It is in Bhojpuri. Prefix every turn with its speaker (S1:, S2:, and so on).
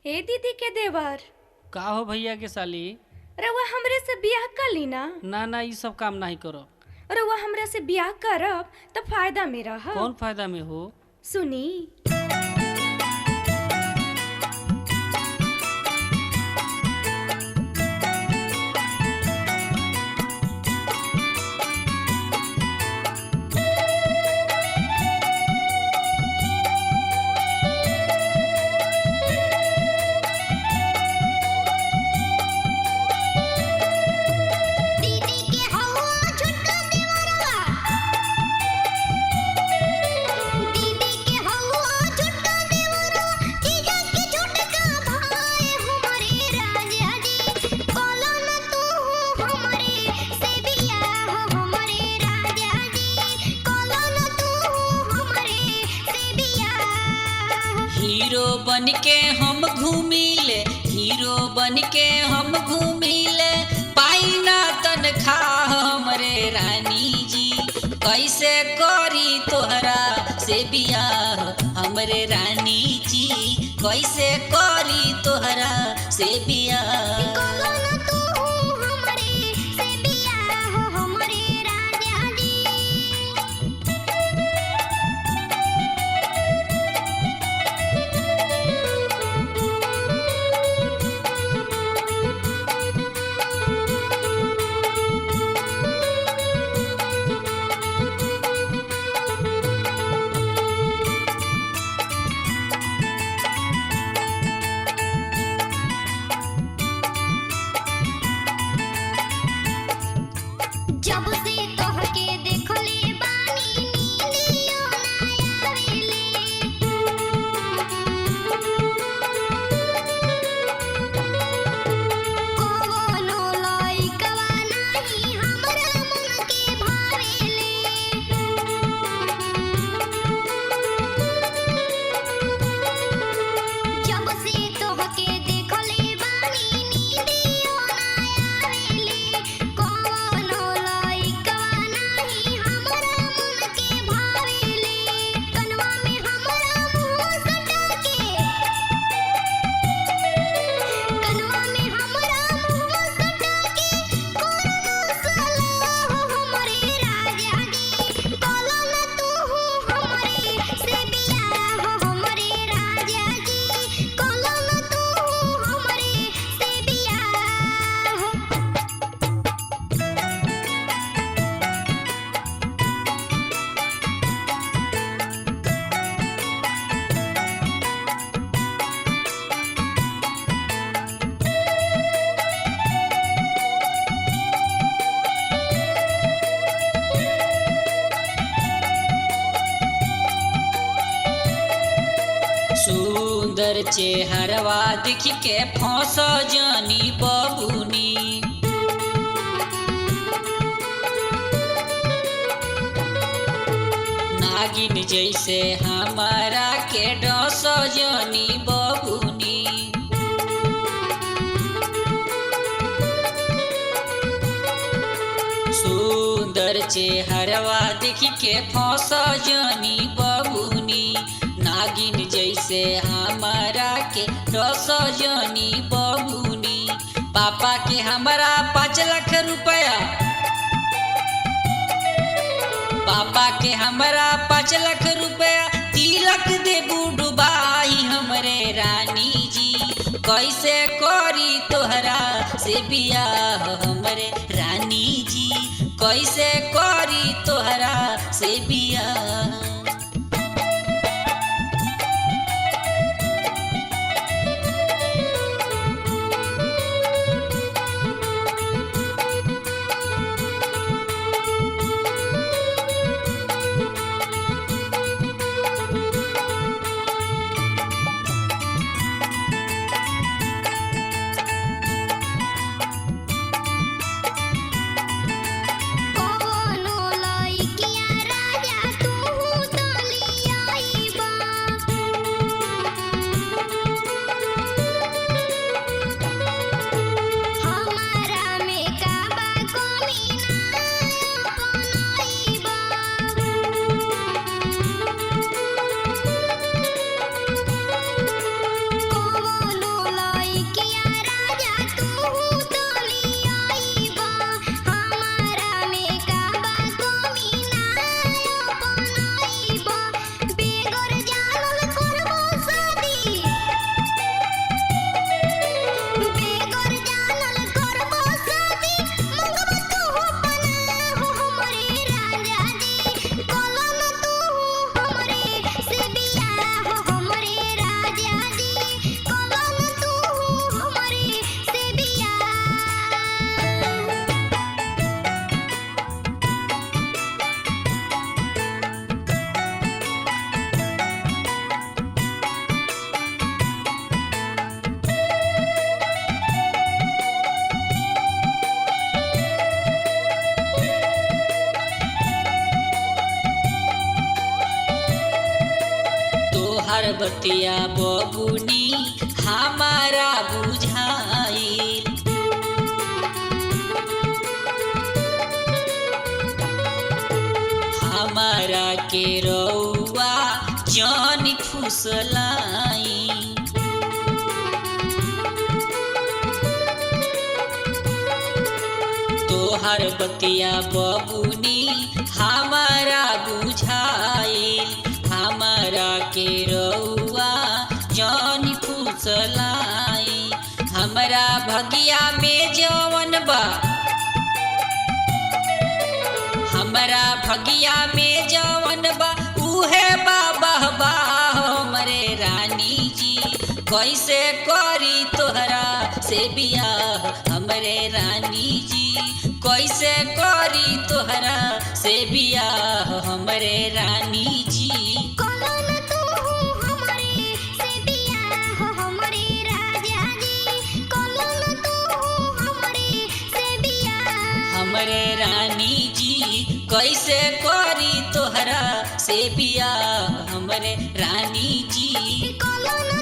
S1: ए दीदी के देवर,
S2: का हो भैया के साली।
S1: रउआ हमरे से बियाह कर ली ना।
S2: ना ना ई सब काम नहीं करो।
S1: रउआ हमरे से बियाह करब तो फायदा में रह।
S2: कौन फायदा में हो?
S1: सुनी।
S3: हीरो बन के हम घूमिले, हीरो बन के हम घूमिले, पाई ना तनख्वाह हमरे रानी जी। कैसे करी तोहरा से बियाह हमरे रानी जी, कैसे करी तोहरा से बियाह।
S4: जब से तोहके देखले बानी नीलियो ना आवेले, कवनो लइकवा नाही हमरा मन के भावेले। जब से तोहके देखले बानी नीलियो ना आवेले, कवनो लइकवा नाही हमरा मन के भावेले। कनवा में हमरा मुंह सटा के, कनवा में हमरा मुंह सटा के, कोनो सलाह हमरे राजा जी। बोलो ना तू हमरे से बियाह हमरे राजा जी, बोलो ना तू हमरे से बियाह।
S3: सुंदर चेहरवा दिख के फंस जानी बबुनी, नागिन जैसे हमारा के डस जानी बबुनी। सुंदर चेहरवा दिख के फंस जानी बबुनी, नागिन जैसे हमारा के डस जानी बबुनी। पापा के हमारा 5 लाख रुपया, पापा के हमारा 5 लाख रुपया, तिलक देबू डुबाई हमरे रानी जी। कैसे करी तोहरा से बियाह हमरे रानी जी, कैसे करी तोहरा से बियाह।
S4: कवनो लइकिया राजा तू
S3: बतिया बबुनी हमारा बुझाइल। हमारा के रउआ जान फुसलाई। तोहर बतिया बबुनी हमारा बुझाइल। हमारा के रउआ जान फुसलाई। हमरा भगिया में जवन बा, हमरा भगिया में जवन बा उहे बाबा बा हमरे रानी जी। कैसे करी तोहरा से बियाह हमरे रानी जी। कैसे करी तोहरा से बियाह हमरे रानी जी।
S4: कलन तू हमरे से बियाह हमरे राजा जी। कलन तू हमरे से बियाह
S3: हमरे रानी जी। कैसे करी तोहरा से बियाह हमरे रानी जी।
S4: कलन